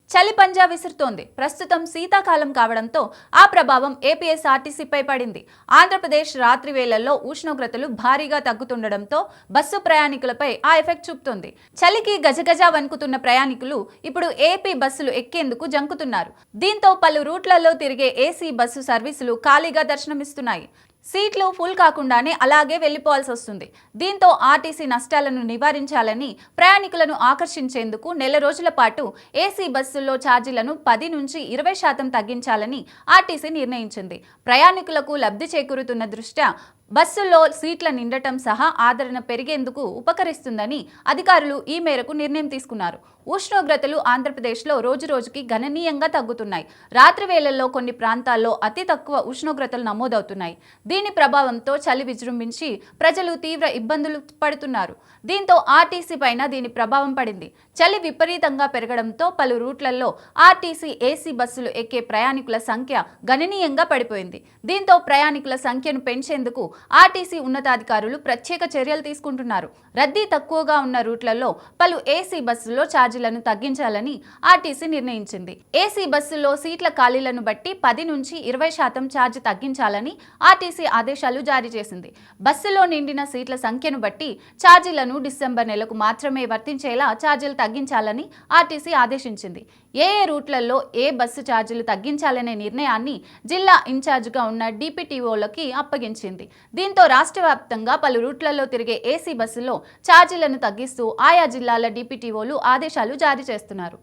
చలి పంజా విసురుతోంది. ప్రస్తుతం శీతాకాలం కావడంతో ఆ ప్రభావం ఏపీఎస్ఆర్టీసీపై పడింది. ఆంధ్రప్రదేశ్ రాత్రి వేళల్లో ఉష్ణోగ్రతలు భారీగా తగ్గుతుండడంతో బస్సు ప్రయాణికులపై ఆ ఎఫెక్ట్ చూపుతోంది. చలికి గజగజ వణుకుతున్న ప్రయాణికులు ఇప్పుడు ఏపీ బస్సులు ఎక్కేందుకు జంకుతున్నారు. దీంతో పలు రూట్లలో తిరిగే ఏసీ బస్సు సర్వీసులు ఖాళీగా దర్శనమిస్తున్నాయి. సీట్లు ఫుల్ కాకుండానే అలాగే వెళ్లిపోవాల్సి వస్తుంది. దీంతో ఆర్టీసీ నష్టాలను నివారించాలని ప్రయాణికులను ఆకర్షించేందుకు నెల రోజుల పాటు ఏసీ బస్సుల్లో ఛార్జీలను 10 నుంచి 20% తగ్గించాలని ఆర్టీసీ నిర్ణయించింది. ప్రయాణికులకు లబ్ధి చేకూరుతున్న దృష్ట్యా బస్సుల్లో సీట్ల నిండటం సహా ఆదరణ పెరిగేందుకు ఉపకరిస్తుందని అధికారులు ఈ మేరకు నిర్ణయం తీసుకున్నారు. ఉష్ణోగ్రతలు ఆంధ్రప్రదేశ్లో రోజురోజుకి గణనీయంగా తగ్గుతున్నాయి. రాత్రి వేళల్లో కొన్ని ప్రాంతాల్లో అతి తక్కువ ఉష్ణోగ్రతలు నమోదవుతున్నాయి. దీని ప్రభావంతో చలి విజృంభించి ప్రజలు తీవ్ర ఇబ్బందులు పడుతున్నారు. దీంతో ఆర్టీసీ పైన దీని ప్రభావం పడింది. చలి విపరీతంగా పెరగడంతో పలు రూట్లలో ఆర్టీసీ ఏసీ బస్సులు ఎక్కే ప్రయాణికుల సంఖ్య గణనీయంగా పడిపోయింది. దీంతో ప్రయాణికుల సంఖ్యను పెంచేందుకు ఆర్టీసీ ఉన్నతాధికారులు ప్రత్యేక చర్యలు తీసుకుంటున్నారు. రద్దీ తక్కువగా ఉన్న రూట్లలో పలు ఏసీ బస్సుల్లో ఛార్జీలను తగ్గించాలని ఆర్టీసీ నిర్ణయించింది. ఏసీ బస్సుల్లో సీట్ల ఖాళీలను బట్టి 10 నుంచి 20% ఛార్జ్ తగ్గించాలని ఆర్టీసీ ఆదేశాలు జారీ చేసింది. బస్సులో నిండిన సీట్ల సంఖ్యను బట్టి ఛార్జీలను డిసెంబర్ నెలకు మాత్రమే వర్తించేలా ఛార్జీలు తగ్గించాలని ఆర్టీసీ ఆదేశించింది. ఏ రూట్లలో ఏ బస్సు ఛార్జీలు తగ్గించాలనే నిర్ణయాన్ని జిల్లా ఇన్ఛార్జిగా ఉన్న డిపిటిఓలకి అప్పగించింది. దీంతో రాష్ట్ర వ్యాప్తంగా పలు రూట్లలో తిరిగే ఏసీ బస్సుల్లో ఛార్జీలను తగ్గిస్తూ ఆయా జిల్లాల డిపిటిఓలు ఆదేశాలు జారీ చేస్తున్నారు.